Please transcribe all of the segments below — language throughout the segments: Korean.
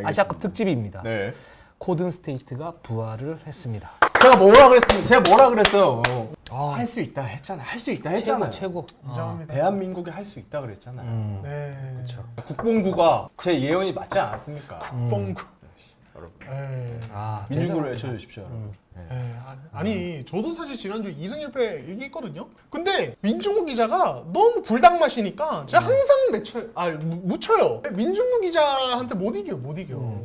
아시아컵 특집입니다. 네. 코든 스테이트가 부활을 했습니다. 제가 뭐라 그랬어요? 할 수 있다 했잖아요. 할 수 있다 했잖아요. 최고. 인정합니다. 대한민국이 할 수 있다 그랬잖아요. 네. 그렇죠. 국뽕구가 제 예언이 맞지 않았습니까? 뻥구. 여러분. 네. 민중구를 외쳐주십시오. 네. 아니 저도 사실 지난주 2승 1패 얘기했거든요. 근데 민중구 기자가 너무 불닭맛이니까 제가 항상 묻혀요. 민중구 기자한테 못 이겨.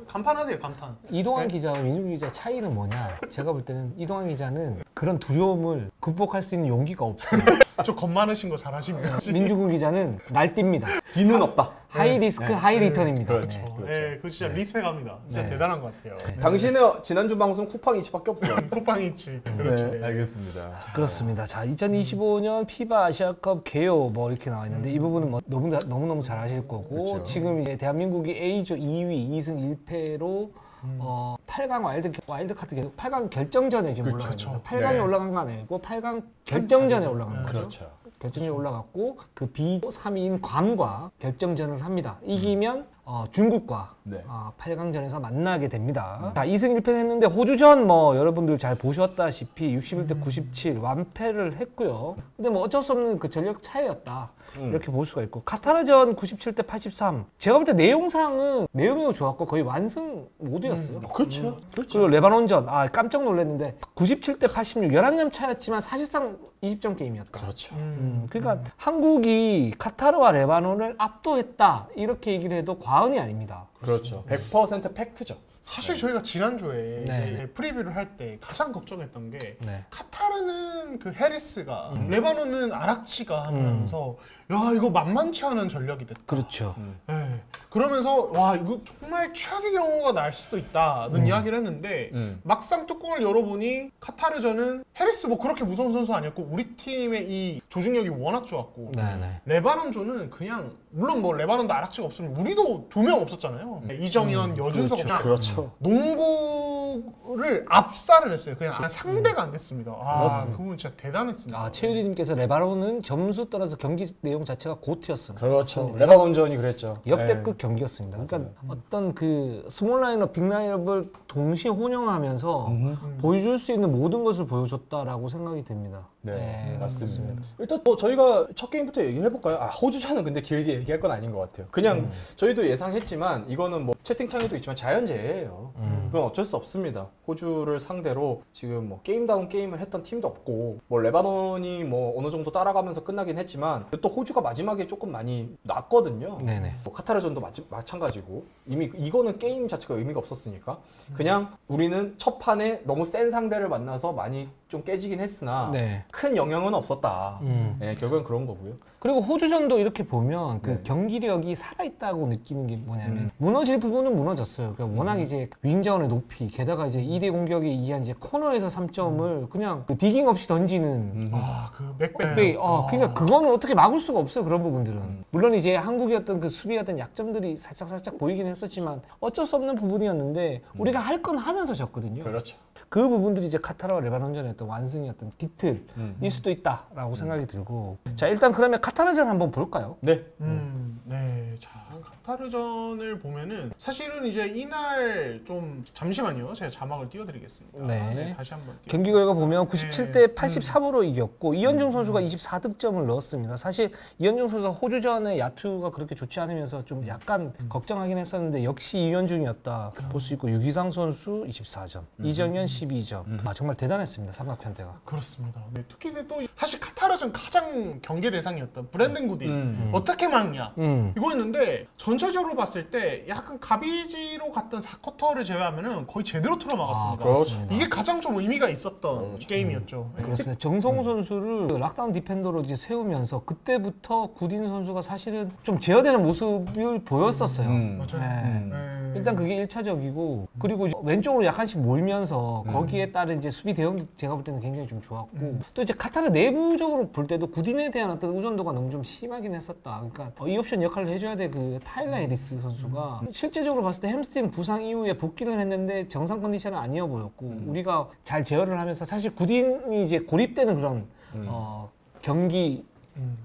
간판하세요, 간판. 이동환 기자와 민중구 기자 차이는 뭐냐? 제가 볼 때는 이동환 기자는 그런 두려움을 극복할 수 있는 용기가 없어요. 저 겁 많으신 거 잘하시네요. 민중구 기자는 날뜁니다. 뒤는 없다. 하이 리스크 하이 리턴입니다. 그렇죠. 네, 그 진짜 리스펙합니다. 진짜 네. 대단한 것 같아요. 당신은 지난주 방송 쿠팡 이치밖에 없어요. 쿠팡 있지. 그렇죠. 네, 알겠습니다. 그렇습니다. 자, 2025년 피바 아시아컵 개요 뭐 이렇게 나와 있는데 이 부분은 뭐 너무너무 잘 아실 거고 그쵸. 지금 이제 대한민국이 A조 2위 2승 1패로 8강 와일드카드 8강 결정전에 지금 올라가 있어요. 8강에 네. 올라간 거 아니고 8강 결정전에 올라간 거죠. 그렇죠. 결정전에 올라갔고 그 B 3위인 괌과 결정전을 합니다. 이기면 중국과 네. 8강전에서 만나게 됩니다. 자, 2승 1패를 했는데 호주전 뭐 여러분들 잘 보셨다시피 61대 97 완패를 했고요. 근데 뭐 어쩔 수 없는 그 전력 차이였다. 이렇게 볼 수가 있고 카타르전 97대 83 제가 볼 때 내용상은 매우 좋았고 거의 완승 모드였어요. 그렇죠. 그리고 레바논전 깜짝 놀랐는데 97대 86 11점 차였지만 사실상 20점 게임이었다. 그렇죠. 그러니까 한국이 카타르와 레바논을 압도했다 이렇게 얘기를 해도 과언이 아닙니다. 그렇죠. 100% 팩트죠. 사실 저희가 지난주에 네. 이제 프리뷰를 할 때 가장 걱정했던 게 네. 카타르는 그 해리스가 레바논은 아락치가 하면서 야 이거 만만치 않은 전력이 됐다. 그렇죠. 네. 그러면서 와 이거 정말 최악의 경우가 날 수도 있다는 이야기를 했는데 막상 뚜껑을 열어보니 카타르전은 해리스 뭐 그렇게 무서운 선수 아니었고 우리 팀의 이 조직력이 워낙 좋았고 네네. 레바논전은 그냥 물론 뭐 레바논도 아락치가 없으면 우리도 2명 없었잖아요. 이정현, 여준석 그냥 그렇죠. 농구를 압살을 했어요. 그냥 상대가 안 됐습니다. 그분 진짜 대단했습니다. 최유리님께서 레바논은 점수 따라서 경기 내용 자체가 고트였습니다. 그렇죠. 레바논전이 그랬죠. 역대급 경기였습니다. 그러니까 어떤 그 스몰 라인업, 빅 라인업을 동시에 혼용하면서 보여줄 수 있는 모든 것을 보여줬다라고 생각이 듭니다. 네, 맞습니다. 일단 뭐 저희가 첫 게임부터 얘기를 해볼까요? 호주전은 근데 길게 얘기할 건 아닌 것 같아요. 그냥 저희도 예상했지만 이거는 뭐 채팅창에도 있지만 자연재해예요. 그건 어쩔 수 없습니다. 호주를 상대로 지금 뭐 게임다운 게임을 했던 팀도 없고 뭐 레바논이 뭐 어느 정도 따라가면서 끝나긴 했지만 또 호주가 마지막에 조금 많이 났거든요. 네네. 뭐 카타르전도 마찬가지고 이미 이거는 게임 자체가 의미가 없었으니까 그냥 우리는 첫 판에 너무 센 상대를 만나서 많이 좀 깨지긴 했으나 네. 큰 영향은 없었다. 네, 결국엔 그런 거고요. 그리고 호주전도 이렇게 보면 그 네. 경기력이 살아있다고 느끼는 게 뭐냐면 무너질 부분은 무너졌어요. 그러니까 워낙 이제 윙자원의 높이 게다가 이제 2대 공격에 의한 이제 코너에서 3점을 그냥 그 디깅 없이 던지는 그 맥백. 그러니까 그거는 어떻게 막을 수가 없어요. 그런 부분들은. 물론 이제 한국의 어떤 그 수비의 어떤 약점들이 살짝 보이긴 했었지만 어쩔 수 없는 부분이었는데 우리가 할 건 하면서 졌거든요. 그렇죠. 그 부분들이 이제 카타르와 레바논전의 어떤 완승이었던 디틀일 수도 있다라고 생각이 들고 자 일단 그러면 카타르전 한번 볼까요? 네. 네. 자, 카타르전을 보면은 사실은 이제 이날 좀 잠시만요. 제가 자막을 띄워드리겠습니다. 네. 다시 한번 경기 결과 보면 97대 83으로 이겼고 이현중 선수가 24득점을 넣었습니다. 사실 이현중 선수가 호주전에 야투가 그렇게 좋지 않으면서 좀 약간 걱정하긴 했었는데 역시 이현중이었다 볼 수 있고 유기상 선수 24점, 이정현 12점. 정말 대단했습니다. 삼각편대가. 그렇습니다. 네, 특히 또 사실 카타르전 가장 경계 대상이었던 브랜든 구딘 어떻게 막냐 이거였는데 전체적으로 봤을 때 약간 가비지로 갔던 4쿼터를 제외하면은 거의 제대로 틀어막았습니다. 그렇죠. 이게 가장 좀 의미가 있었던 게임이었죠. 그렇습니다. 정성우 선수를 락다운 디펜더로 이제 세우면서 그때부터 구딘 선수가 사실은 좀 제어되는 모습을 보였었어요. 맞아요. 네. 일단 그게 1차적이고 그리고 이제 왼쪽으로 약간씩 몰면서 거기에 따른 이제 수비 대응도 제가 볼 때는 굉장히 좀 좋았고 또 이제 카타르 내부적으로 볼 때도 구딘에 대한 어떤 의존도가 너무 좀 심하긴 했었다. 그러니까 이 옵션 역할을 해줘야 될 그 타일러 해리스 선수가 실제적으로 봤을 때 햄스트링 부상 이후에 복귀를 했는데 정상 컨디션은 아니어 보였고 우리가 잘 제어를 하면서 사실 구딘이 이제 고립되는 그런 경기를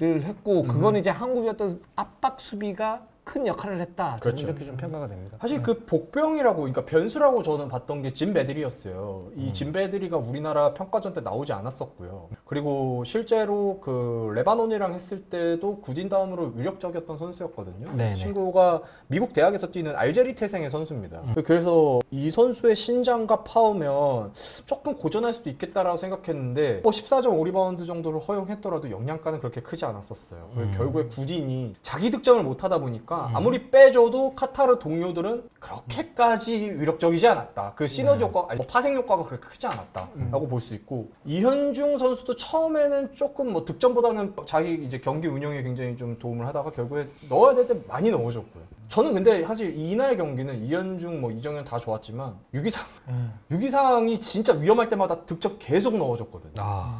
했고 그건 이제 한국의 어떤 압박 수비가 큰 역할을 했다. 저는 그렇죠. 이렇게 좀 평가가 됩니다. 사실 그 복병이라고, 그러니까 변수라고 저는 봤던 게 짐 베들이었어요. 이 짐 베들이가 우리나라 평가전 때 나오지 않았었고요. 그리고 실제로 그 레바논이랑 했을 때도 구딘 다음으로 위력적이었던 선수였거든요. 네네. 친구가 미국 대학에서 뛰는 알제리 태생의 선수입니다. 그래서 이 선수의 신장과 파워면 조금 고전할 수도 있겠다라고 생각했는데 14점 5리바운드 정도를 허용했더라도 영향가는 그렇게 크지 않았었어요. 결국에 구딘이 자기 득점을 못하다 보니까 아무리 빼줘도 카타르 동료들은 그렇게까지 위력적이지 않았다. 그 시너지 효과, 아니, 파생 효과가 그렇게 크지 않았다라고 볼 수 있고, 이현중 선수도 처음에는 조금 뭐 득점보다는 자기 이제 경기 운영에 굉장히 좀 도움을 하다가 결국에 넣어야 될 때 많이 넣어줬고요. 저는 근데 사실 이날 경기는 이현중, 뭐 이정현 다 좋았지만 유기상이 진짜 위험할 때마다 득점 계속 넣어줬거든요.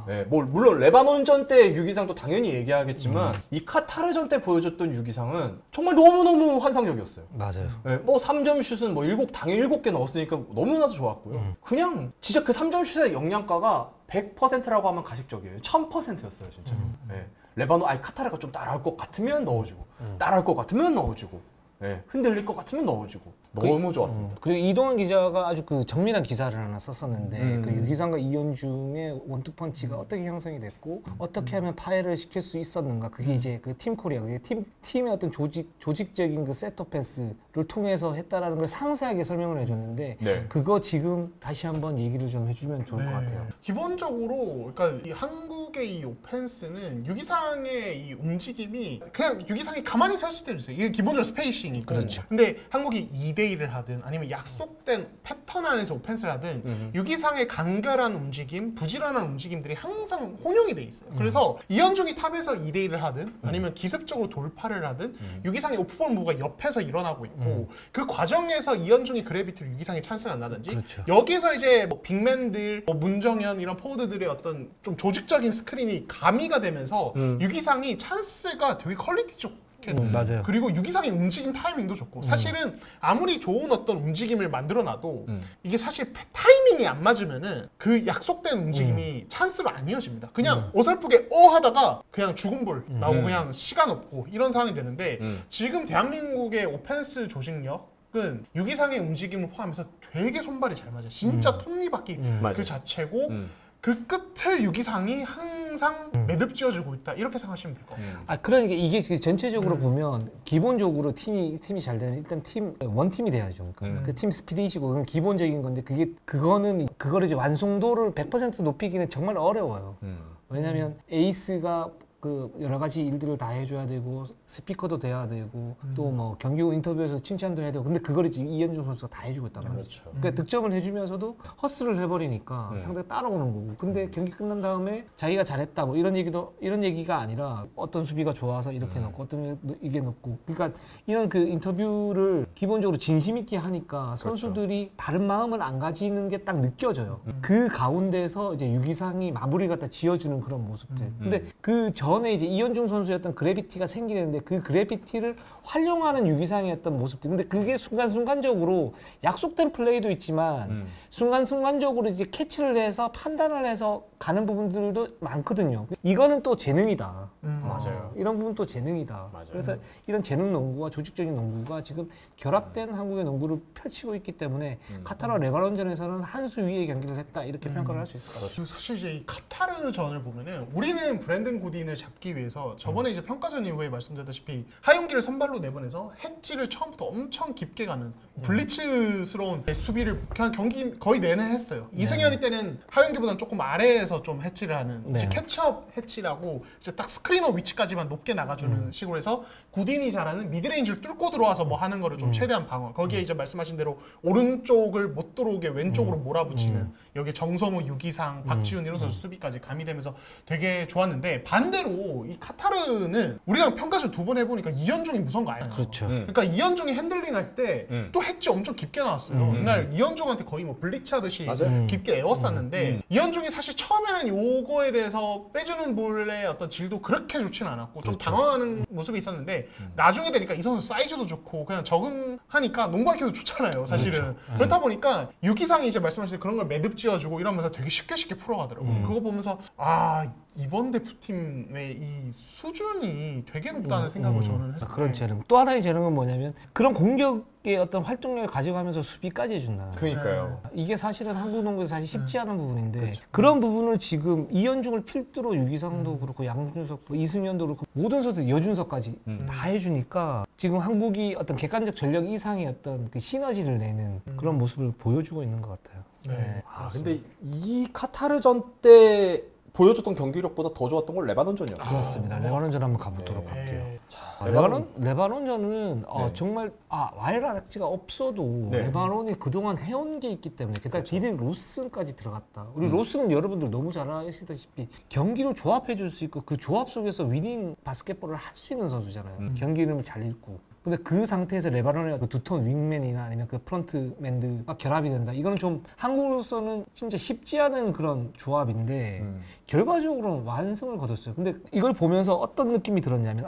네, 뭐 물론 레바논전 때 유기상도 당연히 얘기하겠지만 이 카타르전 때 보여줬던 유기상은 정말 너무너무 환상적이었어요. 맞아요. 네, 뭐 3점 슛은 뭐 당연히 7개 넣었으니까 너무나도 좋았고요. 그냥 진짜 그 3점 슛의 영향가가 100%라고 하면 가식적이에요. 1000%였어요, 진짜. 네, 레바논, 카타르가 좀 따라올 것 같으면 넣어주고, 따라올 것 같으면 넣어주고, 네, 흔들릴 것 같으면 넣어주고. 너무 좋았습니다. 그리고 이동환 기자가 아주 그 정밀한 기사를 하나 썼었는데 그 유기상과 이현중의 원투펀치가 어떻게 형성이 됐고 어떻게 하면 파해를 시킬 수 있었는가, 그게 이제 그 팀 코리아, 그게 팀의 어떤 조직적인 그 셋업 패스를 통해서 했다라는 걸 상세하게 설명을 해줬는데 네. 그거 지금 다시 한번 얘기를 좀 해주면 좋을 것 같아요. 기본적으로 그러니까 이 한국의 이 오펜스는 유기상의 이 움직임이 그냥 유기상이 가만히 서 있을 때 있어요. 이게 기본적으로 스페이싱이고. 그렇죠. 근데 근데 한국이 2대1을 하든 아니면 약속된 패턴 안에서 오펜스를 하든 유기상의 간결한 움직임, 부지런한 움직임들이 항상 혼용이 돼 있어요. 그래서 이현중이 탑에서 2대1을 하든 아니면 기습적으로 돌파를 하든 유기상의 오프볼 무브가 옆에서 일어나고 있고 그 과정에서 이현중이 그래비티로 유기상이 찬스가 안 나든지 그렇죠. 여기서 이제 뭐 빅맨들, 뭐 문정현 이런 포워드들의 어떤 좀 조직적인 스크린이 가미가 되면서 유기상이 찬스가 되게 퀄리티 좋고 맞아요. 그리고 유기상의 움직임 타이밍도 좋고 사실은 아무리 좋은 어떤 움직임을 만들어놔도 이게 사실 타이밍이 안 맞으면은 그 약속된 움직임이 찬스로 안 이어집니다. 그냥 어설프게 하다가 그냥 죽은 볼 나오고 그냥 시간 없고 이런 상황이 되는데 지금 대한민국의 오펜스 조직력은 유기상의 움직임을 포함해서 되게 손발이 잘 맞아요. 진짜 톱니바퀴 그 자체고 그 끝을 유기상이 항상 매듭 지어주고 있다, 이렇게 생각하시면 될 것 같습니다. 그러니까 이게 전체적으로 보면 기본적으로 팀이 잘 되면 일단 원팀이 돼야죠. 그러니까 그 팀 스피릿이고 그건 기본적인 건데 그거를 이제 완성도를 100% 높이기는 정말 어려워요. 왜냐면 에이스가 그 여러 가지 일들을 다 해줘야 되고 스피커도 돼야 되고 또 뭐 경기 후 인터뷰에서 칭찬도 해야 되고, 근데 그거를 지금 이현중 선수가 다 해주고 있단 말이에요. 그렇죠. 그러니까 득점을 해주면서도 허스를 해버리니까 상대가 따라오는 거고, 근데 경기 끝난 다음에 자기가 잘했다 뭐 이런 얘기가 아니라 어떤 수비가 좋아서 이렇게 넣고 어떤 이게 넣고, 그러니까 이런 그 인터뷰를 기본적으로 진심 있게 하니까 선수들이 다른 마음을 안 가지는 게 딱 느껴져요. 그 가운데서 이제 유기상이 마무리 갖다 지어주는 그런 모습들. 근데 그 전에 이제 이현중 선수의 어떤 그래비티가 생기는데 그 그래비티를 활용하는 유기상의 어떤 모습들. 근데 그게 순간순간적으로 약속된 플레이도 있지만 순간순간적으로 이제 캐치를 해서 판단을 해서 가는 부분들도 많거든요. 이거는 또 재능이다. 맞아요. 이런 부분 또 재능이다. 맞아요. 그래서 이런 재능 농구와 조직적인 농구가 지금 결합된 한국의 농구를 펼치고 있기 때문에 카타르와 레바논전에서는 한 수 위의 경기를 했다, 이렇게 평가를 할 수 있을 것 같아요. 그리고 사실 이제 이 카타르전을 보면은 우리는 브랜든 구딘을 잡기 위해서 저번에 이제 평가전 이후에 말씀드렸다시피 하용기를 선발로 내보내서 hedge를 처음부터 엄청 깊게 가는 블리츠스러운 수비를 그냥 경기 거의 내내 했어요. 이승현이 때는 하용기보다는 조금 아래에서 좀 hedge를 하는 이제 캐치업 hedge라고 이제 딱 스크리너 위치까지만 높게 나가주는 식으로 해서 구딘이 잘하는 미드레인지를 뚫고 들어와서 뭐 하는 거를 좀 최대한 방어. 거기에 이제 말씀하신 대로 오른쪽을 못 들어오게 왼쪽으로 몰아붙이는 여기 정성우, 유기상, 박지훈 이런 선수 수비까지 가미되면서 되게 좋았는데, 반대로 이 카타르는 우리랑 평가전 2번 해보니까 이현중이 무서운 거 아니야. 그렇죠. 그러니까 이현중이 핸들링 할 때 또 hedge 엄청 깊게 나왔어요. 그날 이현중한테 거의 뭐 블리치 하듯이 깊게 에워쌌는데 이현중이 사실 처음에는 요거에 대해서 빼주는 볼의 어떤 질도 그렇게 좋지는 않았고 좀 당황하는 모습이 있었는데 나중에 되니까 이 선수 사이즈도 좋고 그냥 적응하니까 농구 IQ도 좋잖아요, 사실은. 그렇다 보니까 유기상이 이제 말씀하신 그런 걸 매듭 지어주고 이러면서 되게 쉽게 풀어가더라고요. 그거 보면서 이번 대표팀의 이 수준이 되게 높다는 생각을 저는 했어요. 그런 재능. 또 하나의 재능은 뭐냐면 그런 공격의 어떤 활동력을 가져가면서 수비까지 해준다. 그러니까요. 이게 사실은 한국 농구에서 사실 쉽지 않은 부분인데 그렇죠. 그런 부분을 지금 이현중을 필두로 유기상도 그렇고 양준석, 이승현도 그렇고 모든 선수들 여준석까지 다 해주니까 지금 한국이 어떤 객관적 전력 이상의 어떤 그 시너지를 내는 그런 모습을 보여주고 있는 것 같아요. 네. 아, 근데 이 카타르전 때 보여줬던 경기력보다 더 좋았던 건 레바논전이었어요. 그렇습니다. 레바논전 한번 가보도록 네. 할게요. 네. 레바논전은 네. 정말 와이드 아락지가 없어도 네. 레바논이 그동안 해온 게 있기 때문에 게다가 디딜 로슨까지 들어갔다. 우리 로슨은 여러분들 너무 잘 아시다시피 경기를 조합해 줄 수 있고 그 조합 속에서 위닝 바스켓볼을 할 수 있는 선수잖아요. 경기 이름을 잘 읽고. 근데 그 상태에서 레바논의 그 두터운 윙맨이나 아니면 그 프론트맨드가 결합이 된다. 이거는 좀 한국으로서는 진짜 쉽지 않은 그런 조합인데 결과적으로는 완승을 거뒀어요. 근데 이걸 보면서 어떤 느낌이 들었냐면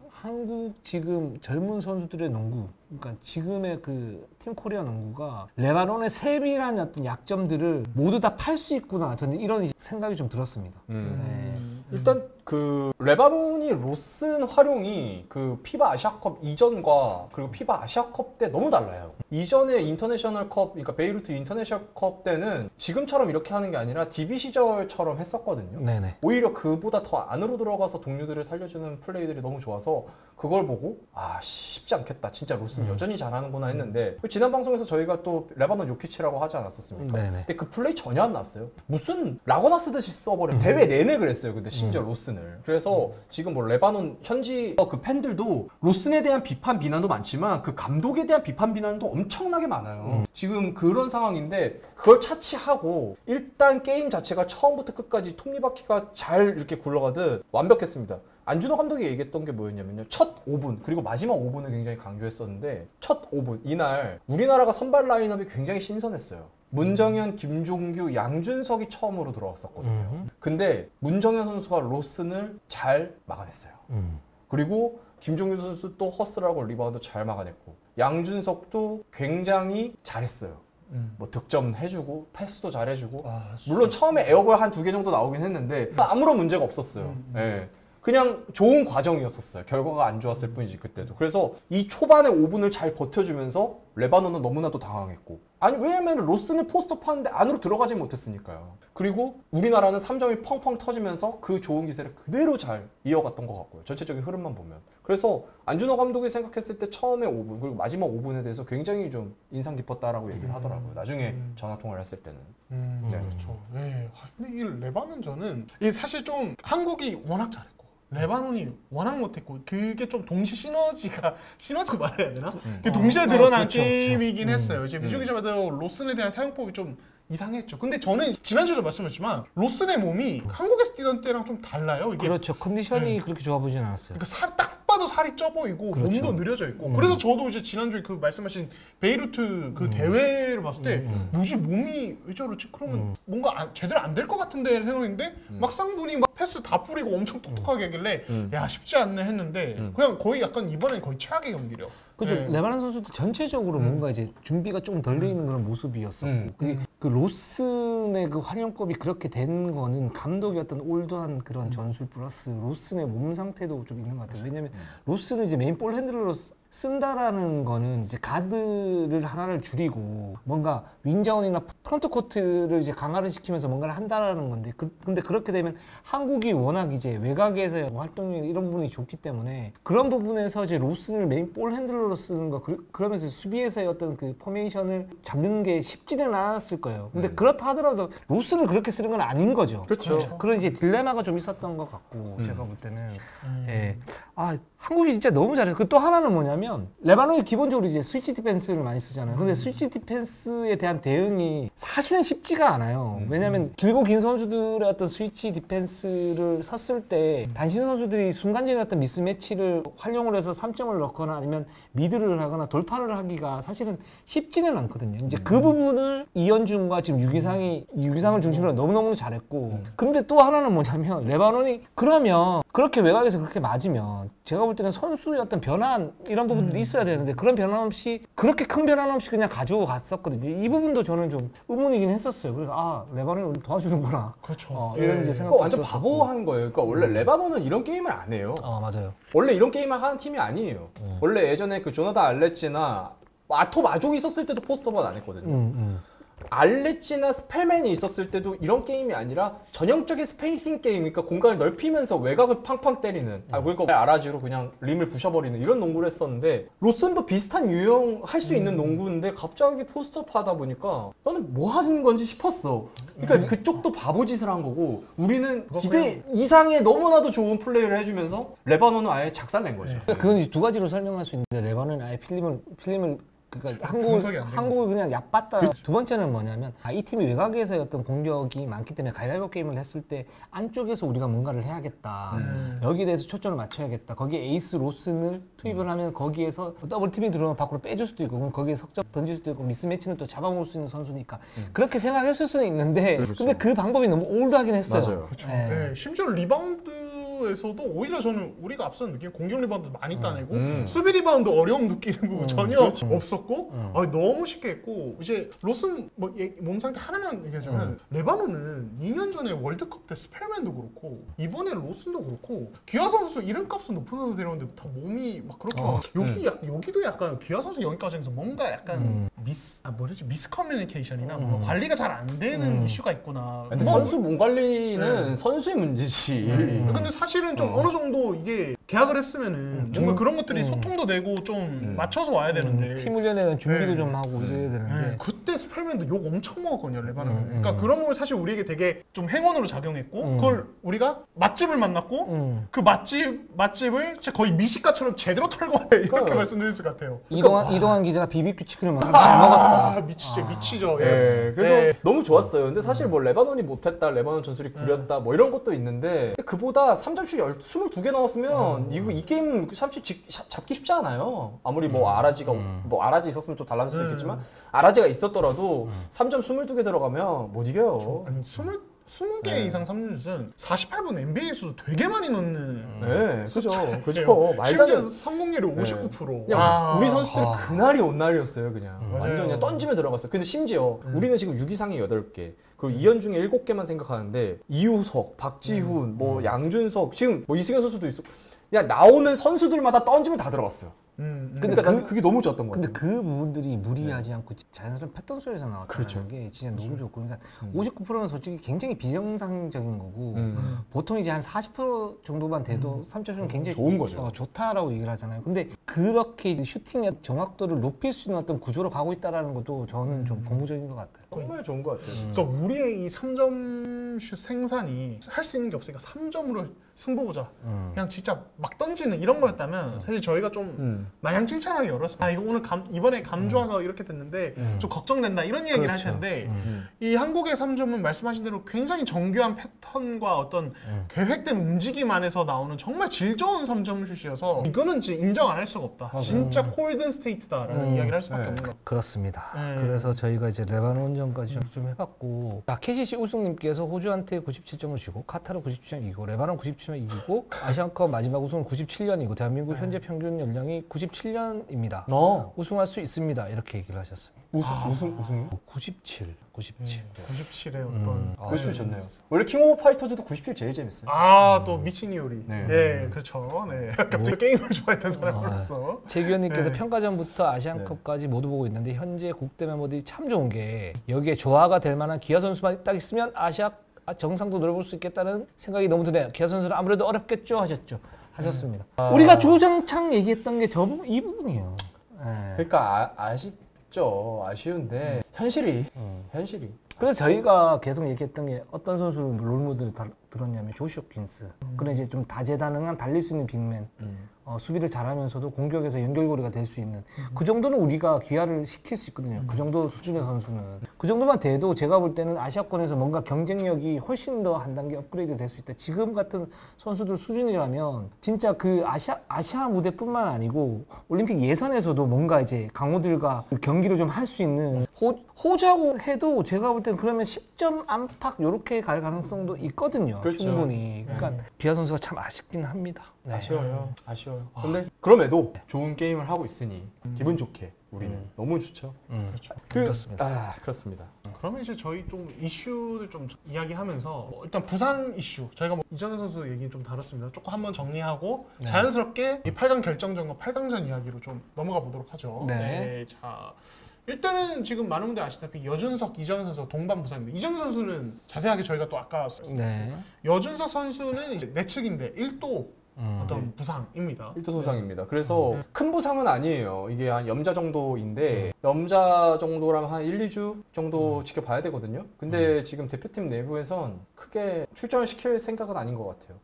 한국 지금 젊은 선수들의 농구, 그러니까 지금의 그 팀 코리아 농구가 레바논의 세밀한 어떤 약점들을 모두 다 팔 수 있구나. 저는 이런 생각이 좀 들었습니다. 네. 일단 그 레바논이 로슨 활용이 그 피바 아시아컵 이전과 그리고 피바 아시아컵 때 너무 달라요. 이전에 인터내셔널 컵, 그러니까 베이루트 인터내셔널 컵 때는 지금처럼 이렇게 하는 게 아니라 DB 시절처럼 했었거든요. 네네. 오히려 그보다 더 안으로 들어가서 동료들을 살려주는 플레이들이 너무 좋아서 그걸 보고 쉽지 않겠다. 진짜 로스는 여전히 잘하는구나 했는데 지난 방송에서 저희가 또 레바논 요키치라고 하지 않았었습니까? 네네. 근데 그 플레이 전혀 안 났어요. 무슨 라거나 쓰듯이 써버려. 대회 내내 그랬어요. 근데 심지어 로슨을. 그래서 지금 뭐 레바논 현지 그 팬들도 로슨에 대한 비판 비난도 많지만 그 감독에 대한 비판 비난도 엄청나게 많아요. 지금 그런 상황인데 그걸 차치하고 일단 게임 자체가 처음부터 끝까지 톱니바퀴가 잘 이렇게 굴러가듯 완벽했습니다. 안준호 감독이 얘기했던 게 뭐였냐면요. 첫 5분 그리고 마지막 5분을 굉장히 강조했었는데 첫 5분 이날 우리나라가 선발 라인업이 굉장히 신선했어요. 문정현, 김종규, 양준석이 처음으로 들어왔었거든요. 근데 문정현 선수가 로슨을 잘 막아냈어요. 그리고 김종규 선수 또 허스라고 리바운드 잘 막아냈고 양준석도 굉장히 잘했어요. 뭐 득점 해주고 패스도 잘해주고 물론 처음에 에어볼 한 2개 정도 나오긴 했는데 아무런 문제가 없었어요. 예. 그냥 좋은 과정이었었어요. 결과가 안 좋았을 뿐이지 그때도. 그래서 이 초반에 5분을 잘 버텨주면서 레바논은 너무나도 당황했고 아니 왜냐면 로스는 포스트업 하는데 안으로 들어가지 못했으니까요. 그리고 우리나라는 3점이 펑펑 터지면서 그 좋은 기세를 그대로 잘 이어갔던 것 같고요. 전체적인 흐름만 보면. 그래서 안준호 감독이 생각했을 때 처음에 5분 그리고 마지막 5분에 대해서 굉장히 좀 인상 깊었다라고 얘기를 하더라고요. 나중에 전화통화를 했을 때는. 네. 그렇죠. 네. 근데 이 레바논전은 이게 사실 좀 한국이 워낙 잘했고 레바논이 워낙 못했고 그게 좀 동시 시너지가 말해야 되나? 그 동시에 드러난 그렇죠, 게임이긴 했어요. 이제 미주 기자마다 로슨에 대한 사용법이 좀 이상했죠. 근데 저는 지난주에도 말씀했지만 로슨의 몸이 한국에서 뛰던 때랑 좀 달라요. 이게 그렇죠. 컨디션이 그렇게 좋아 보진 않았어요. 그러니까 딱 봐도 살이 쪄 보이고 그렇죠. 몸도 느려져 있고 그래서 저도 이제 지난주에 그 말씀하신 베이루트 그 대회를 봤을 때 뭐지 몸이 왜 저러지? 그러면 뭔가 제대로 안 될 것 같은데 생각했는데 막상 보니 막 패스 다 뿌리고 엄청 똑똑하게 하길래 야 쉽지 않네 했는데 그냥 거의 약간 이번엔 거의 최악의 경기력. 그렇죠. 네. 레바논 선수도 전체적으로 뭔가 이제 준비가 조금 덜 돼 있는 그런 모습이었었고 그 로슨의 그 활용법이 그렇게 된 거는 감독의 어떤 올드한 그런 전술 플러스 로슨의 몸 상태도 좀 있는 것 같아요. 왜냐면 로슨은 이제 메인 볼 핸들러로 쓴다라는 거는 이제 가드를 하나를 줄이고 뭔가 윙자원이나 프론트 코트를 이제 강화를 시키면서 뭔가를 한다라는 건데 근데 그렇게 되면 한국이 워낙 이제 외곽에서의 활동력 이런 부분이 좋기 때문에 그런 부분에서 이제 로슨을 메인 볼 핸들러로 쓰는 거 그러면서 수비에서의 어떤 그 포메이션을 잡는 게 쉽지는 않았을 거예요. 근데 그렇다 하더라도 로슨을 그렇게 쓰는 건 아닌 거죠. 그렇죠. 그런 이제 딜레마가 좀 있었던 것 같고 제가 볼 때는 예. 한국이 진짜 너무 잘해요. 그 또 하나는 뭐냐면 레바논이 기본적으로 이제 스위치 디펜스를 많이 쓰잖아요. 근데 스위치 디펜스에 대한 대응이 사실은 쉽지가 않아요. 왜냐면 길고 긴 선수들의 어떤 스위치 디펜스를 섰을 때 단신 선수들이 순간적인 어떤 미스매치를 활용을 해서 3점을 넣거나 아니면 미드를 하거나 돌파를 하기가 사실은 쉽지는 않거든요. 이제 그 부분을 이현중과 지금 유기상을 중심으로 너무너무 잘했고 근데 또 하나는 뭐냐면 레바논이 그러면 그렇게 외곽에서 그렇게 맞으면 제가 볼 때는 선수의 어떤 변환 이런 부분들이 있어야 되는데 그런 변환 없이 그렇게 큰 변환 없이 그냥 가지고 갔었거든요. 이 부분도 저는 좀 의문이긴 했었어요. 그래서 레바논이 우리 도와주는구나. 그렇죠. 이런 이제 그거 생각. 완전 바보한 거예요. 그러니까 원래 레바논은 이런 게임을 안 해요. 맞아요. 원래 이런 게임을 하는 팀이 아니에요. 원래 예전에 그 조나단 알레치나 아토 마족 있었을 때도 포스터만 안 했거든요. 알레치나 스펠맨이 있었을 때도 이런 게임이 아니라 전형적인 스페이싱 게임, 그러니까 공간을 넓히면서 외곽을 팡팡 때리는, 그러니까 아라지로 그냥 림을 부셔버리는 이런 농구를 했었는데, 로슨도 비슷한 유형 할 수 있는 농구인데 갑자기 포스트업 하다 보니까 나는 뭐 하는 건지 싶었어. 그러니까 그쪽도 바보짓을 한 거고, 우리는 기대 이상의 너무나도 좋은 플레이를 해주면서 레바논은 아예 작살낸 거죠. 그건 이제 두 가지로 설명할 수 있는데, 레바논은 아예 필름을 그러니까 분석이 안 한국을 그냥 얕봤다. 두 번째는 뭐냐면 이 팀이 외곽에서의 어떤 공격이 많기 때문에 가위바위보 게임을 했을 때 안쪽에서 우리가 뭔가를 해야겠다. 여기에 대해서 초점을 맞춰야겠다. 거기에 에이스 로슨을 투입을 하면 거기에서 더블 팀이 들어오면 밖으로 빼줄 수도 있고, 그럼 거기에 석점 던질 수도 있고, 미스매치는 또 잡아먹을 수 있는 선수니까 그렇게 생각했을 수는 있는데, 근데 그 방법이 너무 올드하긴 했어요. 맞아요. 그렇죠. 네. 네, 심지어 리바운드에서도 오히려 저는 우리가 앞선 느낌, 공격 리바운드 많이 따내고 수비 리바운드 어려움 느끼는 부분 전혀 없었고, 너무 쉽게 했고, 이제 로슨 몸 상태 하나만 얘기하자면 레바논은 2년 전에 월드컵 때 스펠맨도 그렇고 이번에 로슨도 그렇고 기아 선수 이름값은 높은 선수 데려오는데 다 몸이 막 그렇게 여기도 약간 기아 선수 영입 과정에서 뭔가 약간 미스커뮤니케이션이나 뭔가 관리가 잘 안 되는 이슈가 있구나. 근데 선수 몸 관리는 선수의 문제지. 근데 사실은 좀 어느 정도 이게 계약을 했으면은 뭔가 그런 것들이 소통도 되고 좀 맞춰서 와야 되는데 팀 훈련에는 준비도 좀 하고 이래야 되는데 그때 스펠맨도 욕 엄청 먹었거든요, 레바논. 그러니까 그런 거 사실 우리에게 되게 좀 행운으로 작용했고, 그걸 우리가 맛집을 만났고 그 맛집을 진짜 거의 미식가처럼 제대로 털고 와야 이렇게 말씀드릴 것 같아요. 이동환 기자가 비비큐 치킨을 잘 먹었다. 미치죠. 그래서 너무 좋았어요. 근데 사실 뭐 레바논이 못했다, 레바논 전술이 구렸다, 뭐 이런 것도 있는데, 그보다 3점슛 22개 넣었으면 이 게임 잡기 쉽지 않아요. 아무리 뭐 아라지 있었으면 좀 달라질 수도 있겠지만, 아라지가 있었더라도 3점 22개 들어가면 못 이겨요. 아니 20개 이상 3점슛은 48분 NBA에서도 되게 많이 넣는. 네, 그죠. 말도 안 심지어 성공률이 59%. 그냥 우리 선수들이 그날이 온 날이었어요, 그냥. 맞아요. 완전 그냥 던지면 들어갔어요. 근데 심지어 우리는 지금 6위상이 8개, 그리고 이현중에 7개만 생각하는데, 이우석, 박지훈, 뭐 양준석, 지금 뭐 이승현 선수도 있어. 그냥 나오는 선수들마다 던지면 다 들어갔어요. 근데 그러니까 그게 너무 좋았던 것 같아요. 근데 그 부분들이 무리하지 않고 자연스러운 패턴 속에서 나왔다는 게 진짜 너무 좋고, 그러니까 59%는 솔직히 굉장히 비정상적인 거고, 보통 이제 한 40% 정도만 돼도 3점슛은 굉장히 좋은 거죠. 좋다라고 얘기를 하잖아요. 근데 그렇게 이제 슈팅의 정확도를 높일 수 있는 어떤 구조로 가고 있다라는 것도 저는 좀 고무적인 것 같아요. 정말 좋은 것 같아요. 그러니까 우리의 이 3점슛 생산이 할 수 있는 게 없으니까 3점으로 승부 보자. 그냥 진짜 막 던지는 이런 거였다면 사실 저희가 좀 마냥 칭찬하기 어렵습니다. 이거 오늘 이번에 감 좋아서 이렇게 됐는데 좀 걱정된다 이런 얘기를 할 텐데, 이 한국의 3점은 말씀하신 대로 굉장히 정교한 패턴과 어떤 계획된 움직임 안에서 나오는 정말 질 좋은 3점 슛이어서 이거는 진짜 인정 안 할 수가 없다. 진짜 콜든 스테이트다라는 이야기를 할 수밖에 없는 것 같아요. 그렇습니다. 그래서 저희가 이제 레바논전까지 좀 해봤고, KCC 우승님께서 호주한테 97점을 주고, 카타르 97점 이기고, 레바논 97점 이기고, 아시안컵 마지막 우승은 97년이고, 대한민국 현재 평균 연령이 97년입니다. 우승할 수 있습니다. 이렇게 얘기를 하셨습니다. 우승? 97. 97의 어떤 97 좋네요. 원래 킹 오브 파이터즈도 97 제일 재밌어요. 또 미친 이유리. 그렇죠. 갑자기 게임을 좋아했던 사람으로서. 최규현님께서 평가전부터 아시안컵까지 모두 보고 있는데, 현재 국대 멤버들이 참 좋은 게 여기에 조화가 될 만한 기아 선수만 딱 있으면 아시아 정상도 노려볼 수 있겠다는 생각이 너무 드네요. 기아 선수는 아무래도 어렵겠죠 하셨습니다. 우리가 주장창 얘기했던 게 이 부분이에요. 그러니까 아쉬운데 현실이. 그래서 저희가 계속 얘기했던 게, 어떤 선수를 롤모델을 들었냐면 조시 홉킨스. 그런 이제 좀 다재다능한 달릴 수 있는 빅맨, 수비를 잘하면서도 공격에서 연결고리가 될 수 있는, 그 정도는 우리가 기아를 시킬 수 있거든요. 그 정도 수준의 선수는. 그 정도만 돼도 제가 볼 때는 아시아권에서 뭔가 경쟁력이 훨씬 더 한 단계 업그레이드 될 수 있다. 지금 같은 선수들 수준이라면 진짜 그 아시아 무대뿐만 아니고 올림픽 예선에서도 뭔가 이제 강호들과 그 경기를 좀 할 수 있는, 호주하고 해도 제가 볼 때는 그러면 10점 안팎 요렇게 갈 가능성도 있거든요. 그렇죠. 충분히. 그러니까 기아 선수가 참 아쉽긴 합니다. 아쉬워요. 근데 그럼에도 좋은 게임을 하고 있으니 기분 좋게 우리는 너무 좋죠. 그렇습니다. 그렇습니다. 그러면 이제 저희 좀 이슈를 좀 이야기하면서 일단 부상 이슈 저희가 뭐 이정현 선수 얘기 좀 다뤘습니다. 조금 한번 정리하고 네. 자연스럽게 이 8강 결정전과 8강전 이야기로 좀 넘어가 보도록 하죠. 네. 자 일단은 지금 많은 분들이 아시다시피 여준석, 이정현 선수 동반 부상입니다. 이정현 선수는 자세하게 저희가 또 아까 네. 여준석 선수는 이제 내측인데 1도 어떤 부상입니다. 1도 손상입니다. 그래서 큰 부상은 아니에요. 이게 한 염자 정도인데 염자 정도라면 한 1, 2주 정도 지켜봐야 되거든요. 근데 지금 대표팀 내부에선 크게 출전을 시킬 생각은 아닌 것 같아요.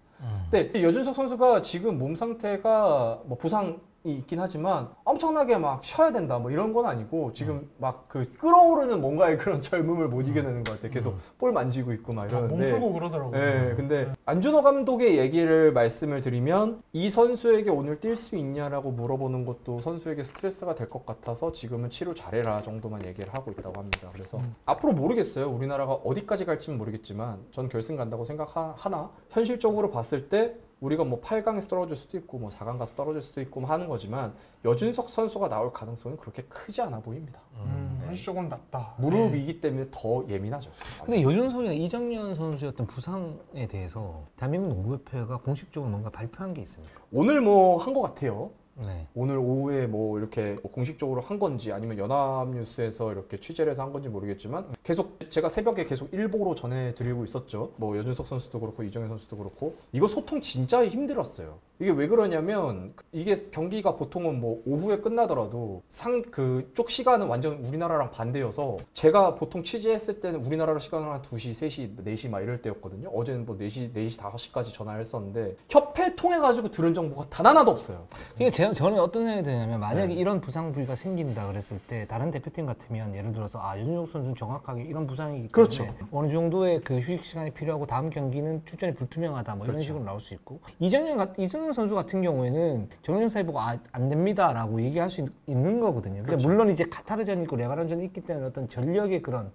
근데 여준석 선수가 지금 몸 상태가 뭐 부상이 있긴 하지만 엄청나게 막 쉬어야 된다 뭐 이런 건 아니고 지금 막 그 끓어오르는 뭔가의 그런 젊음을 못 이겨내는 것 같아요. 계속 볼 만지고 있고 막 몸 이러는데 풀고 그러더라고요. 네, 근데 안준호 감독의 얘기를 말씀을 드리면 이 선수에게 오늘 뛸 수 있냐라고 물어보는 것도 선수에게 스트레스가 될 것 같아서 지금은 치료 잘해라 정도만 얘기를 하고 있다고 합니다. 그래서 앞으로 모르겠어요. 우리나라가 어디까지 갈지는 모르겠지만 전 결승 간다고 생각하나 현실적으로 봤을 때 우리가 뭐 8강에서 떨어질 수도 있고 뭐 4강 가서 떨어질 수도 있고 뭐 하는 거지만 여준석 선수가 나올 가능성은 그렇게 크지 않아 보입니다. 현실적으로는 낮다. 무릎이기 때문에 더 예민하죠. 근데 여준석이나 이정현 선수의 어떤 부상에 대해서 대한민국 농구협회가 공식적으로 뭔가 발표한 게 있습니까? 오늘 뭐 한 것 같아요. 네. 오늘 오후에 뭐 이렇게 공식적으로 한 건지 아니면 연합뉴스에서 이렇게 취재를 해서 한 건지 모르겠지만 계속 제가 새벽에 계속 일보로 전해드리고 있었죠. 뭐 여준석 선수도 그렇고 이정현 선수도 그렇고 이거 소통 진짜 힘들었어요. 이게 왜 그러냐면 이게 경기가 보통은 뭐 오후에 끝나더라도 그쪽 시간은 완전 우리나라랑 반대여서 제가 보통 취재했을 때는 우리나라로 시간을 한 2시, 3시, 4시 막 이럴 때였거든요. 어제는 뭐 4시, 5시까지 전화를 했었는데 협회 통해 가지고 들은 정보가 단 하나도 없어요. 그러니까 저는 어떤 생각이 드냐면 만약에 이런 부상 부위가 생긴다 그랬을 때 다른 대표팀 같으면 예를 들어서 여준석 선수는 정확하게 이런 부상이기 때문에 그렇죠. 어느 정도의 그 휴식 시간이 필요하고 다음 경기는 출전이 불투명하다 뭐 이런 그렇죠. 식으로 나올 수 있고 이정현 선수 같은 경우에는 정영사에 보고 안 됩니다라고 얘기할 수 있는 거거든요. 그러니까 그렇죠. 물론 이제 카타르전이 있고 레바논전이 있기 때문에 어떤 전력의 그런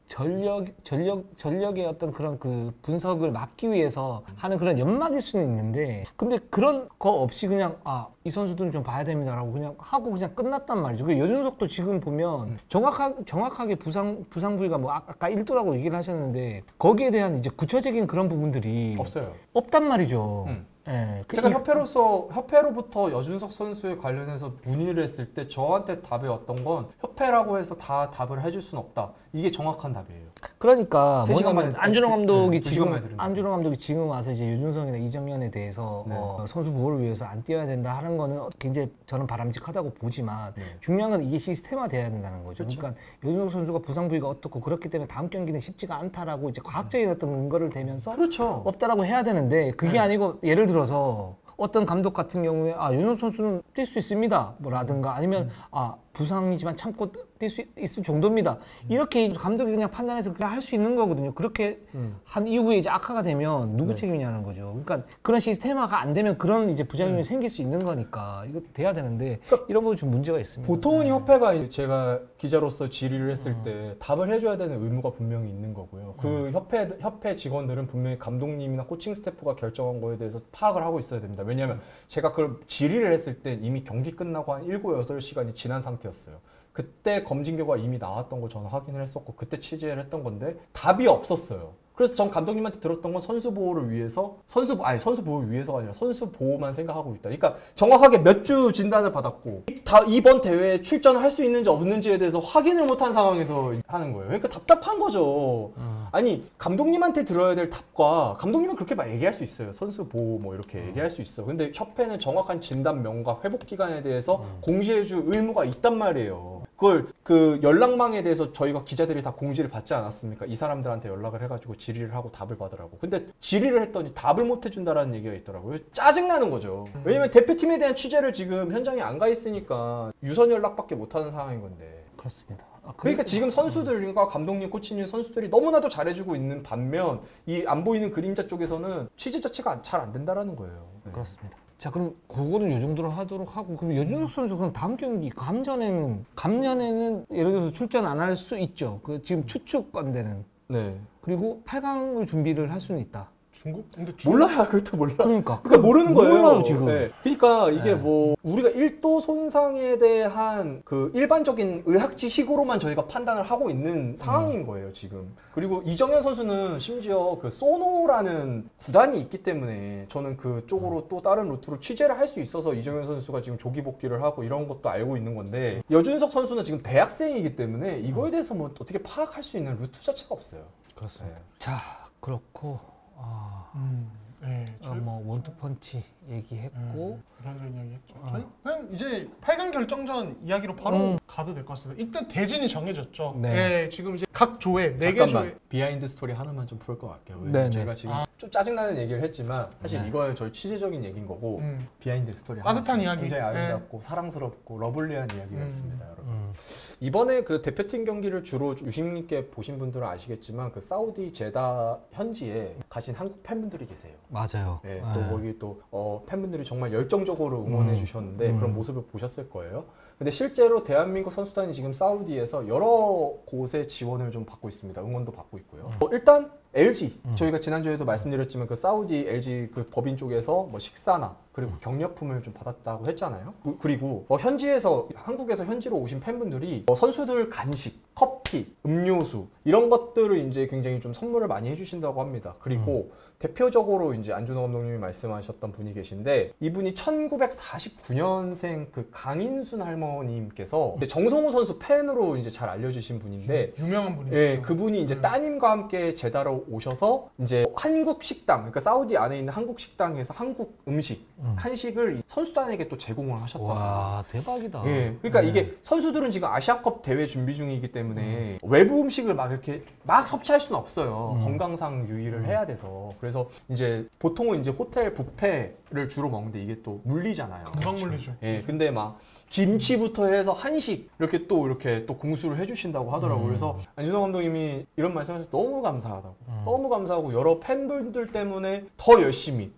전력의 어떤 그런 그 분석을 막기 위해서 하는 그런 연막일 수는 있는데 근데 그런 거 없이 그냥 이 선수들은 좀 봐야 됩니다라고 그냥 하고 그냥 끝났단 말이죠. 그 여준석도 지금 보면 정확하게 부상 부위가 뭐 아까 1도라고 얘기를 하셨는데 거기에 대한 이제 구체적인 그런 부분들이 없어요. 없단 말이죠. 예. 제가 협회로부터 여준석 선수에 관련해서 문의를 했을 때 저한테 답이 왔던 건 협회라고 해서 다 답을 해줄 수는 없다. 이게 정확한 답이에요. 그러니까 3시간 만에 안준호 감독이 2시간 만에 들은다. 안준호 감독이 지금 와서 이제 여준석이나 이정현에 대해서 네. 선수 보호를 위해서 안 뛰어야 된다 하는 거는 굉장히 저는 바람직하다고 보지만 네. 중요한 건 이게 시스템화돼야 된다는 거죠. 그렇죠. 그러니까 여준석 선수가 부상 부위가 어떻고 그렇기 때문에 다음 경기는 쉽지가 않다라고 이제 과학적인 어떤 근거를 대면서 그렇죠. 없다라고 해야 되는데 그게 아니고 예를 들어서 어떤 감독 같은 경우에 윤호 선수는 뛸 수 있습니다 뭐라든가 아니면 부상이지만 참고 뛸 수 있을 정도입니다 이렇게 감독이 그냥 판단해서 그냥 할 수 있는 거거든요. 그렇게 한 이후에 이제 악화가 되면 누구 책임이냐는 거죠. 그러니까 그런 시스템화가 안 되면 그런 이제 부작용이 생길 수 있는 거니까 이거 돼야 되는데 이런 거 좀 문제가 있습니다. 보통은 협회가 제가 기자로서 질의를 했을 때 답을 해줘야 되는 의무가 분명히 있는 거고요. 그 협회 직원들은 분명히 감독님이나 코칭 스태프가 결정한 거에 대해서 파악을 하고 있어야 됩니다. 왜냐하면 제가 그걸 질의를 했을 때 이미 경기 끝나고 한 7, 8시간이 지난 상태였어요. 그때 검진 결과 이미 나왔던 거 저는 확인을 했었고 그때 취재를 했던 건데 답이 없었어요. 그래서 전 감독님한테 들었던 건 선수 보호를 위해서 선수 보호를 위해서가 아니라 선수 보호만 생각하고 있다. 그러니까 정확하게 몇 주 진단을 받았고 이번 대회에 출전할 수 있는지 없는지에 대해서 확인을 못한 상황에서 하는 거예요. 그러니까 답답한 거죠. 아니 감독님한테 들어야 될 답과 감독님은 그렇게 막 얘기할 수 있어요. 선수 보호 뭐 이렇게 얘기할 수 있어. 근데 협회는 정확한 진단명과 회복 기간에 대해서 공지해줄 의무가 있단 말이에요. 그걸 그 연락망에 대해서 저희가 기자들이 다 공지를 받지 않았습니까? 이 사람들한테 연락을 해가지고 질의를 하고 답을 받으라고. 근데 질의를 했더니 답을 못 해준다라는 얘기가 있더라고요. 짜증나는 거죠. 왜냐면 대표팀에 대한 취재를 지금 현장에 안 가 있으니까 유선 연락밖에 못 하는 상황인 건데. 그렇습니다. 그러니까 지금 선수들과 감독님, 코치님, 선수들이 너무나도 잘해주고 있는 반면 이 안 보이는 그림자 쪽에서는 취재 자체가 잘 안 된다라는 거예요. 네. 그렇습니다. 자 그럼 그거는 요 정도로 하도록 하고 그럼 여준석 선수 그럼 다음 경기 감전에는 예를 들어서 출전 안 할 수 있죠. 그 지금 추측 건대는 네. 그리고 8강을 준비를 할 수는 있다. 중국? 근데 몰라요. 그것도 몰라. 그러니까 모르는 거예요. 몰라요, 지금. 네. 그러니까 이게 네. 뭐 우리가 1도 손상에 대한 그 일반적인 의학 지식으로만 저희가 판단을 하고 있는 상황인 거예요, 지금. 그리고 이정현 선수는 심지어 그 소노라는 구단이 있기 때문에 저는 그쪽으로 또 다른 루트로 취재를 할 수 있어서 이정현 선수가 지금 조기 복귀를 하고 이런 것도 알고 있는 건데, 여준석 선수는 지금 대학생이기 때문에 이거에 대해서 뭐 어떻게 파악할 수 있는 루트 자체가 없어요. 그렇습니다. 자, 그렇고 네, 뭐 원투펀치 얘기했고 이런 이야기했죠. 저희 그냥 이제 8강 결정전 이야기로 바로 가도 될 것 같습니다. 일단 대진이 정해졌죠. 네. 네, 지금 이제 각 조에 4개 잠깐만, 조에 비하인드 스토리 하나만 좀 풀 것 같게요. 네, 왜냐면 네. 제가 지금 좀 짜증나는 얘기를 했지만 사실 네. 이거는 저희 취재적인 얘기인 거고 비하인드 스토리 따뜻한 하나 이야기. 굉장히 네. 아름답고 사랑스럽고 러블리한 이야기가 있습니다, 여러분. 이번에 그 대표팀 경기를 주로 유심있게 보신 분들은 아시겠지만 그 사우디 제다 현지에 가신 한국 팬분들이 계세요. 맞아요. 네, 또 거기 또 팬분들이 정말 열정적으로 응원해 주셨는데 그런 모습을 보셨을 거예요. 근데 실제로 대한민국 선수단이 지금 사우디에서 여러 곳의 지원을 좀 받고 있습니다. 응원도 받고 있고요. 일단 LG, 저희가 지난주에도 말씀드렸지만 그 사우디 LG 그 법인 쪽에서 뭐 식사나 그리고 격려품을 좀 받았다고 했잖아요. 그리고 현지에서, 한국에서 현지로 오신 팬분들이 선수들 간식, 커피, 음료수 이런 것들을 이제 굉장히 좀 선물을 많이 해주신다고 합니다. 그리고 대표적으로 이제 안준호 감독님이 말씀하셨던 분이 계신데, 이분이 1949년생 그 강인순 할머님께서 정성호 선수 팬으로 이제 잘 알려주신 분인데, 유명한 분이죠. 예, 그분이 이제 따님과 함께 제다로 오셔서 이제 한국 식당, 그러니까 사우디 안에 있는 한국 식당에서 한국 음식, 한식을 선수단에게 또 제공을 하셨다. 와, 대박이다. 예, 그러니까 이게 선수들은 지금 아시아컵 대회 준비 중이기 때문에 외부 음식을 막 이렇게 막 섭취할 수는 없어요. 건강상 유의를 해야 돼서. 그래서 이제 보통은 이제 호텔 뷔페를 주로 먹는데 이게 또 물리잖아요. 금방 물리죠. 예, 근데 막 김치부터 해서 한식 이렇게 또 공수를 해주신다고 하더라고요. 그래서 안준호 감독님이 이런 말씀하셔서 너무 감사하다고, 너무 감사하고 여러 팬분들 때문에 더 열심히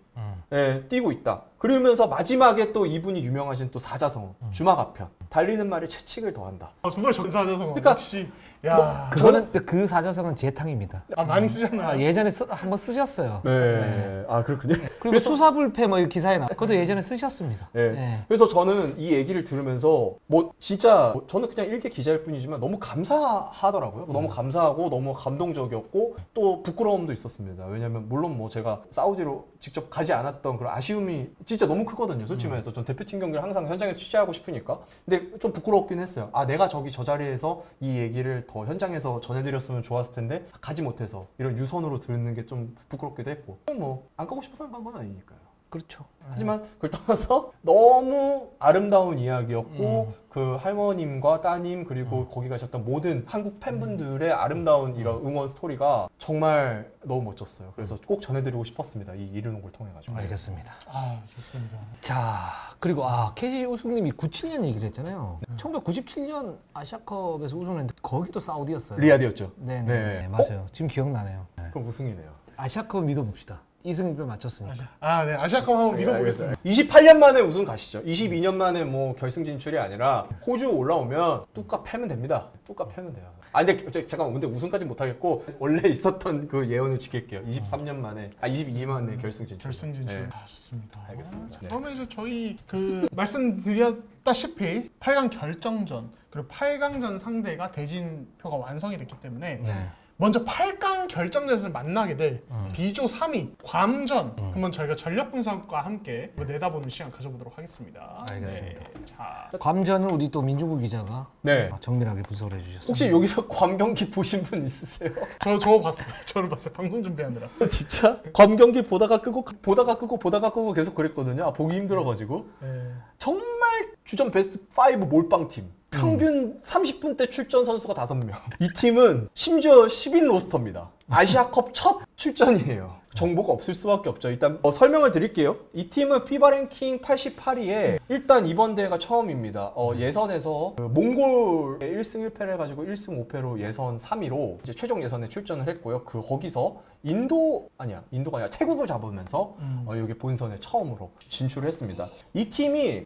예, 뛰고 있다. 그러면서 마지막에 또 이분이 유명하신 또 사자성어 주마가편, 달리는 말에 채찍을 더한다. 정말 전사자성. 그러니까 역시 야. 그거는 그 사자성은 제 탕입니다. 많이 쓰셨나요? 예전에 한번 쓰셨어요. 네. 아 그렇군요. 그리고 수사불패 뭐 기사에 나. 그것도 예전에 쓰셨습니다. 네. 네. 그래서 저는 이 얘기를 들으면서 뭐 진짜 저는 그냥 일개 기자일 뿐이지만 너무 감사하더라고요. 너무 감사하고 너무 감동적이었고 또 부끄러움도 있었습니다. 왜냐면 물론 뭐 제가 사우디로 직접 가지 않았던 그런 아쉬움이 진짜 너무 크거든요. 솔직히 말해서 전 대표팀 경기를 항상 현장에서 취재하고 싶으니까. 근데 좀 부끄럽긴 했어요. 아, 내가 저 자리에서 이 얘기를 더 현장에서 전해드렸으면 좋았을 텐데 가지 못해서 이런 유선으로 듣는 게 좀 부끄럽기도 했고, 뭐 안 가고 싶어서 안 간 건 아니니까요. 그렇죠. 하지만 그걸 떠나서 너무 아름다운 이야기였고 그 할머님과 따님 그리고 거기 가셨던 모든 한국 팬분들의 아름다운 이런 응원 스토리가 정말 너무 멋졌어요. 그래서 꼭 전해드리고 싶었습니다. 이 이르는 걸 통해 가지고. 알겠습니다. 아, 좋습니다. 자, 그리고 KC 우승님이 97년 얘기를 했잖아요. 1997년 아시아컵에서 우승했는데 거기도 사우디였어요. 리아드였죠. 네네, 네. 맞아요. 지금 기억나네요. 네. 그럼 우승이네요. 아시아컵 믿어봅시다. 2승1패 맞췄으니까. 네, 아시아컵 한번 믿어보겠습니다. 28년 만에 우승 가시죠. 22년 만에 뭐 결승 진출이 아니라 호주 올라오면 뚜까 패면 됩니다. 뚜까 패면 돼요. 아 근데 잠깐만, 근데 우승까지 못하겠고 원래 있었던 그 예언을 지킬게요. 23년 만에 22년 만에 결승 진출. 결승 진출. 네. 아, 좋습니다. 알겠습니다. 네. 그러면 이제 저희 그 말씀드렸다시피 8강 결정전 그리고 8강전 상대가 대진표가 완성이 됐기 때문에 네. 먼저 8강 결정전에서 만나게 될 B조 3위 괌전 한번 저희가 전력 분석과 함께 내다보는 시간 가져보도록 하겠습니다. 알겠습니다. 네. 자, 괌전을 우리 또 민중국 기자가 네. 정밀하게 분석을 해주셨습니다. 혹시 여기서 괌 경기 보신 분 있으세요? 저거 봤어요. 저는 봤어요. 방송 준비하느라. 진짜? 괌 경기 보다가 끄고 계속 그랬거든요. 보기 힘들어가지고. 네. 정말 주전 베스트 5 몰빵팀. 평균 30분대 출전 선수가 5명. 이 팀은 심지어 10인 로스터입니다. 아시아컵 첫 출전이에요. 정보가 없을 수밖에 없죠. 일단 설명을 드릴게요. 이 팀은 FIBA 랭킹 88위에 일단 이번 대회가 처음입니다. 예선에서 그 몽골의 1승 1패를 해가지고 1승 5패로 예선 3위로 이제 최종 예선에 출전을 했고요. 거기서 인도가 아니라 태국을 잡으면서 여기 본선에 처음으로 진출을 했습니다. 이 팀이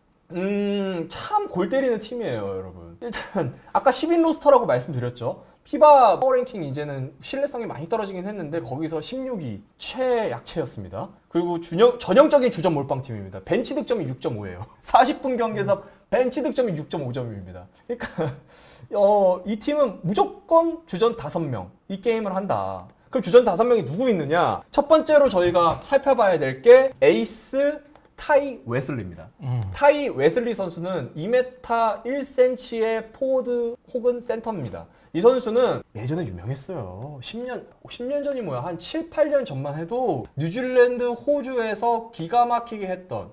참 골 때리는 팀이에요, 여러분. 일단 아까 10인 로스터라고 말씀드렸죠. 피바 파워랭킹 이제는 신뢰성이 많이 떨어지긴 했는데 거기서 16위 최약체였습니다. 그리고 전형적인 주전 몰빵팀입니다. 벤치 득점이 6.5예요. 40분 경기에서 벤치 득점이 6.5점입니다. 그러니까 이 팀은 무조건 주전 5명 이 게임을 한다. 그럼 주전 5명이 누구 있느냐? 첫 번째로 저희가 살펴봐야 될 게 에이스 타이 웨슬리입니다. 타이 웨슬리 선수는 2m 1cm의 포워드 혹은 센터입니다. 이 선수는 예전에 유명했어요. 10년 전이 뭐야? 한 7, 8년 전만 해도 뉴질랜드, 호주에서 기가 막히게 했던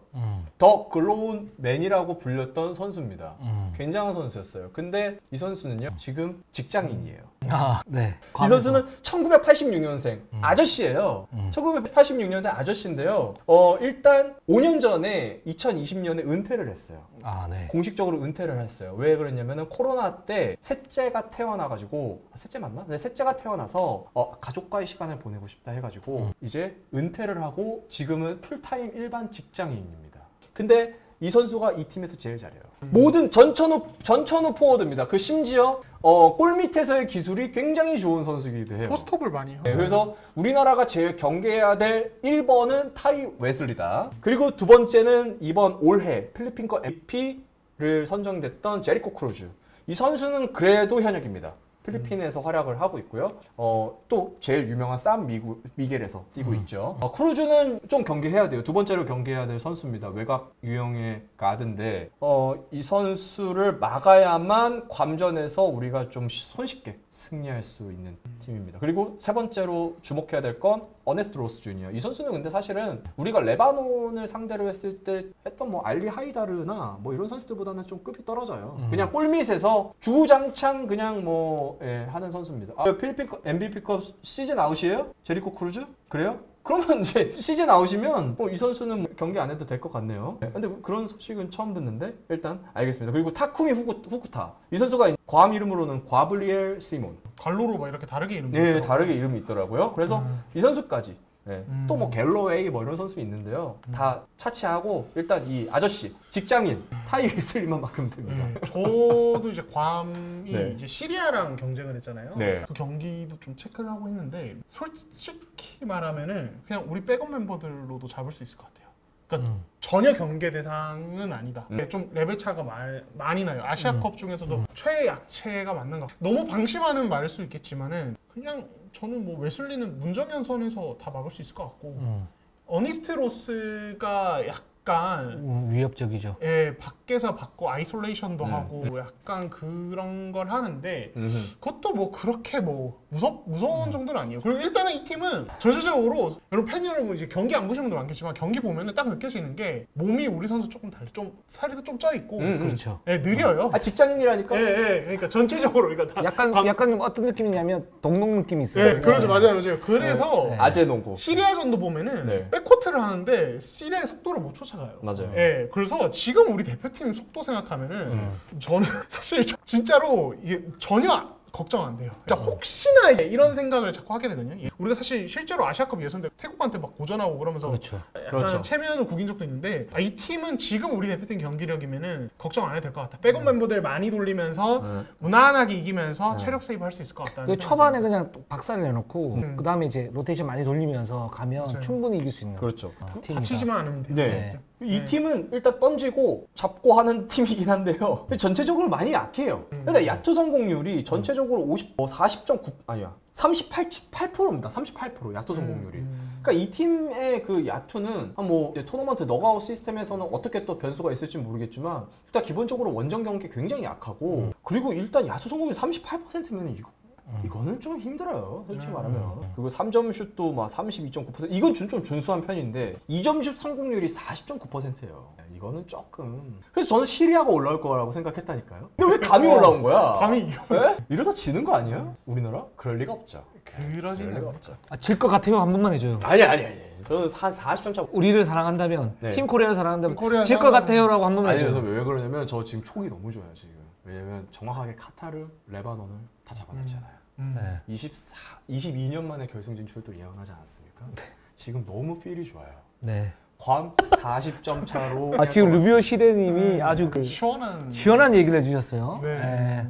더 글로운 맨이라고 불렸던 선수입니다. 굉장한 선수였어요. 근데 이 선수는요, 지금 직장인이에요. 아, 네. 이 선수는 1986년생 아저씨예요. 1986년생 아저씨인데요. 일단 5년 전에 2020년에 은퇴를 했어요. 아, 네. 공식적으로 은퇴를 했어요. 왜 그랬냐면은 코로나 때 셋째가 태어나가지고 셋째 맞나? 네, 셋째가 태어나서 가족과의 시간을 보내고 싶다 해가지고 이제 은퇴를 하고 지금은 풀타임 일반 직장인입니다. 근데 이 선수가 이 팀에서 제일 잘해요. 모든 전천후 포워드입니다. 그 심지어 골 밑에서의 기술이 굉장히 좋은 선수이기도 해요. 포스트업을 많이 해요. 네, 그래서 우리나라가 제일 경계해야 될 1번은 타이 웨슬리다. 그리고 두 번째는 이번 올해 필리핀 거 MVP를 선정됐던 제리코 크루즈. 이 선수는 그래도 현역입니다. 필리핀에서 활약을 하고 있고요. 또 제일 유명한 산 미겔에서 뛰고 있죠. 크루즈는 좀 경계해야 돼요. 두 번째로 경계해야 될 선수입니다. 외곽 유형의 가드인데 이 선수를 막아야만 괌전에서 우리가 좀 손쉽게 승리할 수 있는 팀입니다. 그리고 세 번째로 주목해야 될 건 어네스트 로스 주니어. 이 선수는 근데 사실은 우리가 레바논을 상대로 했을 때 했던 뭐 알리 하이다르나 뭐 이런 선수들보다는 좀 급이 떨어져요. 그냥 골밑에서 주구장창 그냥 뭐 하는 선수입니다. 필리핀 MVP컵 시즌 아웃이에요? 제리코 크루즈? 그래요? 그러면 이제 시즌 아웃이면 이 선수는 경기 안 해도 될 것 같네요. 근데 그런 소식은 처음 듣는데 일단 알겠습니다. 그리고 타쿠미 후쿠타. 이 선수가 괌 이름으로는 과블리엘 시몬. 갈로로 막 이렇게 다르게 이름이 네, 있더라고요. 다르게 이름이 있더라고요. 그래서 이 선수까지 또 뭐 갤로웨이 뭐 이런 선수 있는데요. 다 차치하고 일단 이 아저씨 직장인 타이 웨슬리만 바꾸면 됩니다. 저도 이제 괌이 네. 이제 시리아랑 경쟁을 했잖아요. 네. 그 경기도 좀 체크를 하고 했는데 솔직히 말하면은 그냥 우리 백업 멤버들로도 잡을 수 있을 것 같아요. 그러니까 전혀 경계 대상은 아니다. 좀 레벨 차가 많이 나요. 아시아컵 중에서도 최약체가 맞는 것 같아요. 너무 방심하는 말일 수 있겠지만은 그냥 저는 뭐 웨슬리는 문정현 선에서 다 막을 수 있을 것 같고 어니스트 로스가 약간 위협적이죠. 예, 밖에서 받고 아이솔레이션도 하고 약간 그런 걸 하는데 그것도 뭐 그렇게 뭐 무서운 정도는 아니에요. 그리고 일단은 이 팀은 전체적으로 여러분 팬 여러분 이제 경기 안 보시는 분도 많겠지만 경기 보면은 딱 느껴지는 게 몸이 우리 선수 조금 달라. 좀 살이 좀 쪄 있고 그렇죠. 예, 느려요. 직장인이라니까? 예, 그러니까 전체적으로 그러니까 다 약간 좀 어떤 느낌이냐면 동농 느낌이 있어요. 예, 그렇죠. 맞아요. 그래서 아재 농구. 시리아전도 보면은 네. 백코트를 하는데 시리아의 속도를 못 쫓아가요. 맞아요. 예, 그래서 지금 우리 대표팀 속도 생각하면은 저는 사실 진짜로 이게 전혀 걱정 안 돼요. 진짜 혹시나 이제 이런 생각을 자꾸 하게 되거든요. 우리가 사실 실제로 아시아컵 예선 때 태국한테 막 고전하고 그러면서 그렇죠. 약간 그렇죠. 체면을 구긴 적도 있는데 이 팀은 지금 우리 대표팀 경기력이면은 걱정 안 해도 될 것 같다. 백업 멤버들 많이 돌리면서 무난하게 이기면서 체력 세이브 할 수 있을 것 같다. 그 초반에 그냥 박살을 내놓고 그 다음에 이제 로테이션 많이 돌리면서 가면 맞아요. 충분히 이길 수 있는 그렇죠. 팀이다. 다치지만 않으면 돼요. 네. 이 팀은 일단 던지고 잡고 하는 팀이긴 한데요. 전체적으로 많이 약해요. 일단 야투 성공률이 전체적으로 40.9 아니야. 38%입니다. 38% 야투 성공률이. 그러니까 이 팀의 그 야투는 뭐 토너먼트 너가웃 시스템에서는 어떻게 또 변수가 있을지 모르겠지만 일단 기본적으로 원정 경기 굉장히 약하고 그리고 일단 야투 성공률 38%면 이거는 좀 힘들어요, 솔직히 말하면. 그리고 3점 슛도 막 32.9%. 이건 좀 준수한 편인데 2점 슛 성공률이 40.9%예요. 이거는 조금. 그래서 저는 시리아가 올라올 거라고 생각했다니까요. 근데 왜 감이 올라온 거야? 감이 이겨. 네? 이러다 지는 거 아니에요? 우리나라? 그럴 리가 없죠. 그러지는 않아요. 질 것 같아요. 한 번만 해줘요. 아니. 저는 한 40점 차. 우리를 사랑한다면 네. 팀 코리아를 사랑한다면 코리아 질 것 같아요라고 한 번만 아니 그래서 해줘요. 왜 그러냐면 저 지금 촉이 너무 좋아요 지금. 왜냐면 정확하게 카타르, 레바논을 다 잡아냈잖아요. 네. 22년 만에 결승 진출도 예언하지 않았습니까? 지금 너무 필이 좋아요. 네. 괌 40점 차로. 지금 루비오 시대님이 아주 그 시원한 시원한 얘기를 해주셨어요. 네.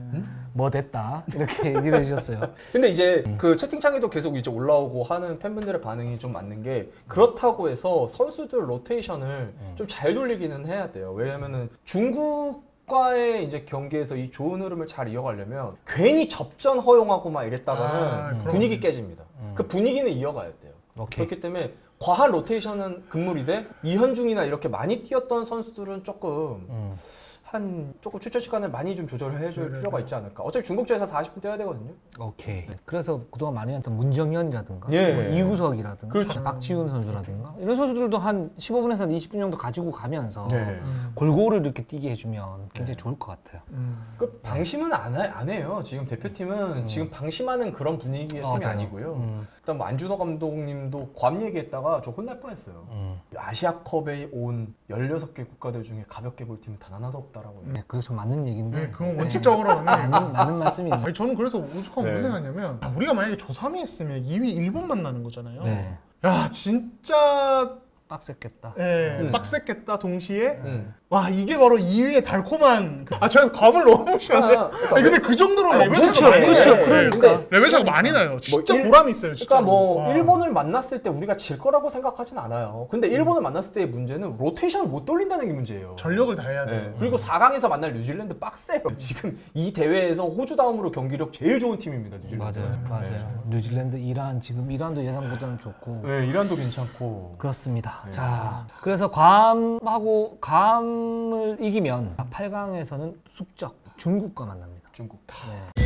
뭐 됐다 이렇게 얘기를 해주셨어요. 근데 이제 그 채팅창에도 계속 이제 올라오고 하는 팬분들의 반응이 좀 맞는 게 그렇다고 해서 선수들 로테이션을 좀 잘 돌리기는 해야 돼요. 왜냐면은 중국과의 이제 경기에서 이 좋은 흐름을 잘 이어가려면 괜히 접전 허용하고 막 이랬다가는 분위기 깨집니다. 그 분위기는 이어가야 돼요. 오케이. 그렇기 때문에 과한 로테이션은 금물이 돼 이현중이나 이렇게 많이 뛰었던 선수들은 조금 조금 출전 시간을 많이 좀 조절을 해줄 필요가 있지 않을까. 어차피 중국제에서 40분 뛰어야 되거든요. 오케이. 그래서 그동안 많이 했던 문정현이라든가 예. 뭐 이구석이라든가 그렇죠. 박지훈 선수라든가 이런 선수들도 한 15분에서 한 20분 정도 가지고 가면서 네. 골고루 이렇게 뛰게 해주면 굉장히 좋을 것 같아요. 그 방심은 안 해요. 지금 대표팀은 지금 방심하는 그런 분위기의 팀이 맞아요. 아니고요. 일단 뭐 안준호 감독님도 괌 얘기했다가 저 혼날 뻔했어요. 아시아컵에 온 16개 국가들 중에 가볍게 볼 팀은 단 하나도 없다라고. 네, 그래서 맞는 얘기인데. 네, 그건 원칙적으로 맞는 말씀이죠. 아니 저는 그래서 오죽하면 네. 무슨 생각하냐면 우리가 만약에 조3위 했으면 2위 일본 만나는 거잖아요. 네. 야 진짜 빡셌겠다. 예, 빡셌겠다 동시에 와 와 이게 바로 2위의 달콤한 제가 괌을 너무 무시하는데 그러니까 아니 근데 그 정도로 아니, 레벨 차가 그렇죠, 많이 그렇죠. 나요. 근데 레벨 차가 많이 나요. 진짜 보람이 있어요. 진짜. 그러니까 뭐 일본을 만났을 때 우리가 질 거라고 생각하진 않아요. 근데 일본을 만났을 때의 문제는 로테이션을 못 돌린다는 게 문제예요. 전력을 다해야 돼요. 네. 그리고 4강에서 만날 뉴질랜드 빡세요. 지금 이 대회에서 호주 다음으로 경기력 제일 좋은 팀입니다. 뉴질랜드. 맞아요. 뉴질랜드, 이란 지금 이란도 예상보다는 좋고. 네, 이란도 괜찮고. 그렇습니다. 네. 자, 그래서 괌을 이기면 8강에서는 숙적 중국과 만납니다. 중국. 네.